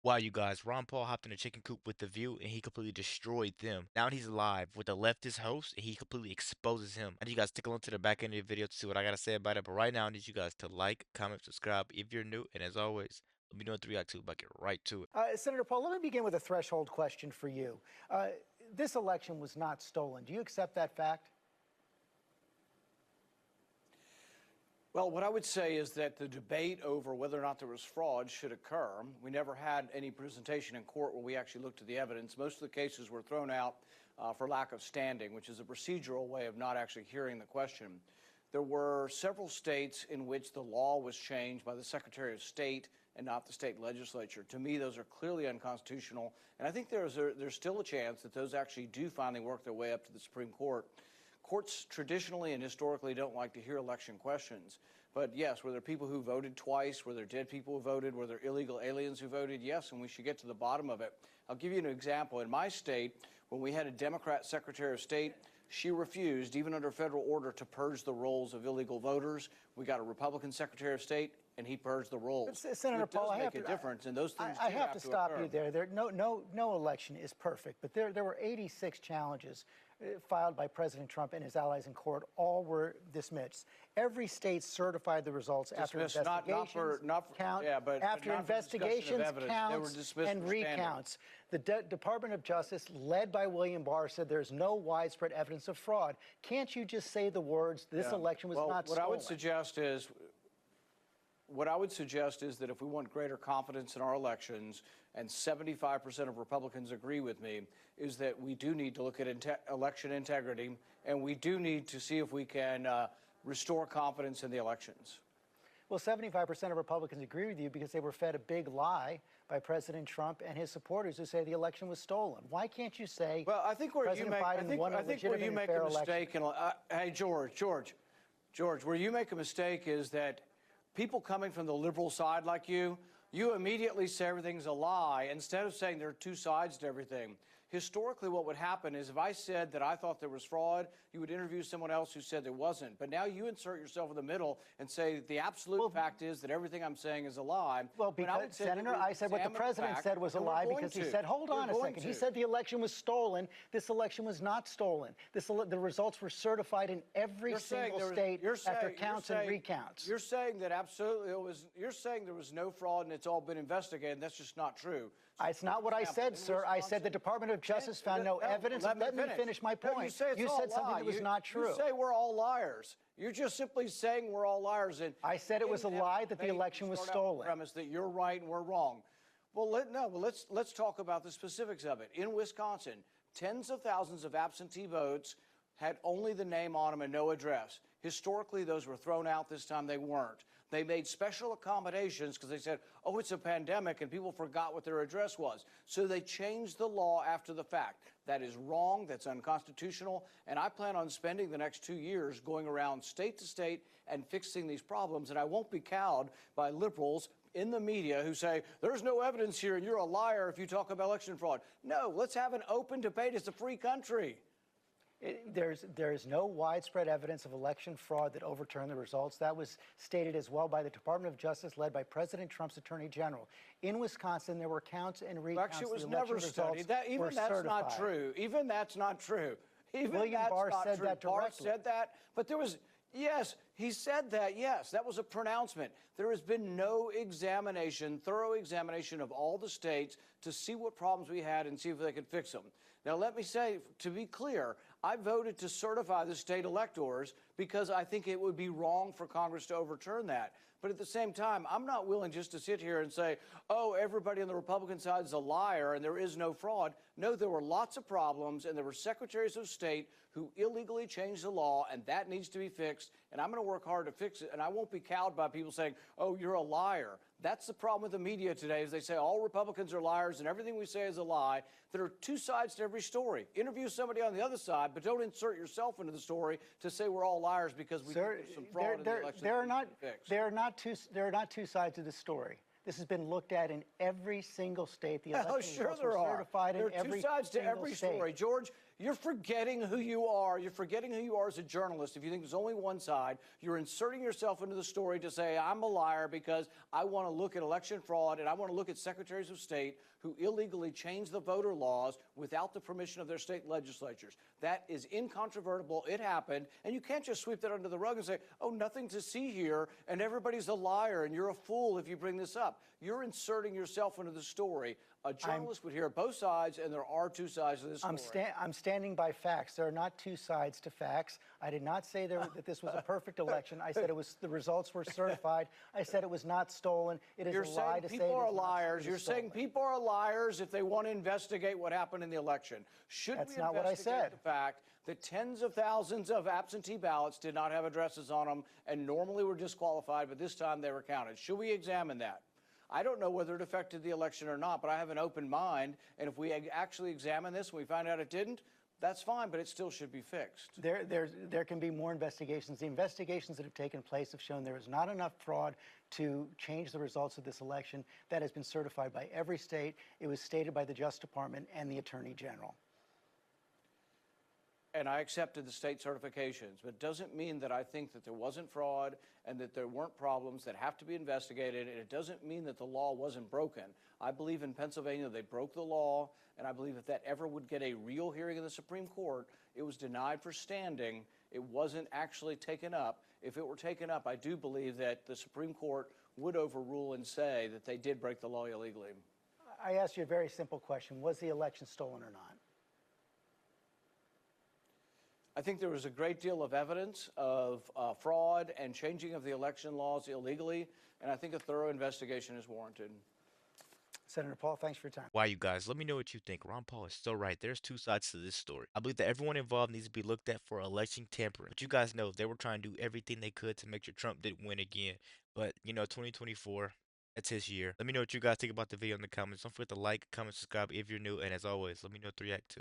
Wow, you guys, Ron Paul hopped in a chicken coop with The View and he completely destroyed them. Now he's live with a leftist host and he completely exposes him. I need you guys to stick along to the back end of the video to see what I gotta say about it. But right now, I need you guys to like, comment, subscribe if you're new. And as always, let me know in 3 out 2, but get right to it. Senator Paul, let me begin with a threshold question for you. This election was not stolen. Do you accept that fact? Well, what I would say is that the debate over whether or not there was fraud should occur. We never had any presentation in court where we actually looked at the evidence. Most of the cases were thrown out for lack of standing, which is a procedural way of not actually hearing the question. There were several states in which the law was changed by the Secretary of State and not the state legislature. To me, those are clearly unconstitutional, and I think there's still a chance that those actually do finally work their way up to the Supreme Court. Courts traditionally and historically don't like to hear election questions. But yes, were there people who voted twice? Were there dead people who voted? Were there illegal aliens who voted? Yes, and we should get to the bottom of it. I'll give you an example. In my state, when we had a Democrat Secretary of State, she refused, even under federal order, to purge the rolls of illegal voters. We got a Republican Secretary of State, and he purged the rolls. Senator Paul, I have to, a difference, and those things I have to stop occur. you there. No election is perfect, but there were 86 challenges filed by President Trump and his allies in court. All were dismissed. Every state certified the results after investigations, after investigations, counts, and recounts. The Department of Justice, led by William Barr, said there's no widespread evidence of fraud. Can't you just say the words, this election was not stolen? What I would suggest is that if we want greater confidence in our elections, and 75% of Republicans agree with me, is that we do need to look at election integrity, and we do need to see if we can restore confidence in the elections. Well, 75% of Republicans agree with you because they were fed a big lie by President Trump and his supporters who say the election was stolen. Why can't you say, well, I think where President Biden won a legitimate and fair election? Hey, George, where you make a mistake is that people coming from the liberal side like you immediately say everything's a lie instead of saying there are two sides to everything. Historically, what would happen is if I said that I thought there was fraud, you would interview someone else who said there wasn't. But now you insert yourself in the middle and say the absolute fact is that everything I'm saying is a lie. Well, because, Senator, I said what the president said was a lie because he said, hold on a second. He said the election was stolen. This election was not stolen. The results were certified in every single state after counts and recounts. You're saying that absolutely it was. You're saying there was no fraud and it's all been investigated. That's just not true. It's not what I said, sir. I said the Department of Justice found no evidence. Let me finish my point. You said something that was not true. You say we're all liars. You're just simply saying we're all liars. And I said it was a lie that the election was stolen. Premise that you're right and we're wrong. Well, let's talk about the specifics of it. In Wisconsin, tens of thousands of absentee votes had only the name on them and no address. Historically, those were thrown out. This time they weren't. They made special accommodations because they said, oh, it's a pandemic, and people forgot what their address was. So they changed the law after the fact. That is wrong. That's unconstitutional. And I plan on spending the next 2 years going around state to state and fixing these problems. And I won't be cowed by liberals in the media who say, there's no evidence here and you're a liar if you talk about election fraud. No, let's have an open debate. It's a free country. There is no widespread evidence of election fraud that overturned the results. That was stated as well by the Department of Justice, led by President Trump's Attorney General. In Wisconsin, there were counts and recounts. Actually, it was never studied. Even that's not true. Even that's not true. William Barr said that directly. Barr said that, but there was. Yes, he said that, yes. That was a pronouncement. There has been no examination, thorough examination of all the states to see what problems we had and see if they could fix them. Now, let me say, to be clear, I voted to certify the state electors because I think it would be wrong for Congress to overturn that. But at the same time, I'm not willing just to sit here and say, oh, everybody on the Republican side is a liar and there is no fraud. No, there were lots of problems, and there were secretaries of state who illegally changed the law, and that needs to be fixed. And I'm going to work hard to fix it, and I won't be cowed by people saying, oh, you're a liar. That's the problem with the media today, is they say all Republicans are liars and everything we say is a lie. There are two sides to every story. Interview somebody on the other side, but don't insert yourself into the story to say we're all liars because we think there's some fraud in the election. There are not two sides of the story. This has been looked at in every single state. The election sure results were certified in every There are two sides to every story. George, You're forgetting who you are. You're forgetting who you are as a journalist. If you think there's only one side, you're inserting yourself into the story to say, I'm a liar because I want to look at election fraud and I want to look at secretaries of state who illegally changed the voter laws without the permission of their state legislatures. That is incontrovertible. It happened. And you can't just sweep that under the rug and say, oh, nothing to see here, and everybody's a liar, and you're a fool if you bring this up. You're inserting yourself into the story. A journalist would hear both sides, and there are two sides to this story. I'm standing by facts. There are not two sides to facts. I did not say that this was a perfect election. I said the results were certified. I said it was not stolen. It is a lie to say people are liars. You're saying people are liars if they want to investigate what happened in the election. Should we investigate the fact that tens of thousands of absentee ballots did not have addresses on them and normally were disqualified, but this time they were counted? Should we examine that? I don't know whether it affected the election or not, but I have an open mind, and if we actually examine this and we find out it didn't, that's fine, but it still should be fixed. There can be more investigations. The investigations that have taken place have shown there is not enough fraud to change the results of this election. That has been certified by every state. It was stated by the Justice Department and the Attorney General. And I accepted the state certifications, but it doesn't mean that I think that there wasn't fraud and that there weren't problems that have to be investigated, and it doesn't mean that the law wasn't broken. I believe in Pennsylvania they broke the law, and I believe if that ever would get a real hearing in the Supreme Court, it was denied for standing. It wasn't actually taken up. If it were taken up, I do believe that the Supreme Court would overrule and say that they did break the law illegally. I asked you a very simple question. Was the election stolen or not? I think there was a great deal of evidence of fraud and changing of the election laws illegally, and I think a thorough investigation is warranted. Senator Paul, thanks for your time. Why, you guys, let me know what you think. Ron Paul is so right. There's two sides to this story. I believe that everyone involved needs to be looked at for election tampering. But you guys know they were trying to do everything they could to make sure Trump didn't win again. But, 2024, that's his year. Let me know what you guys think about the video in the comments. Don't forget to like, comment, subscribe if you're new. And as always, let me know what to react to.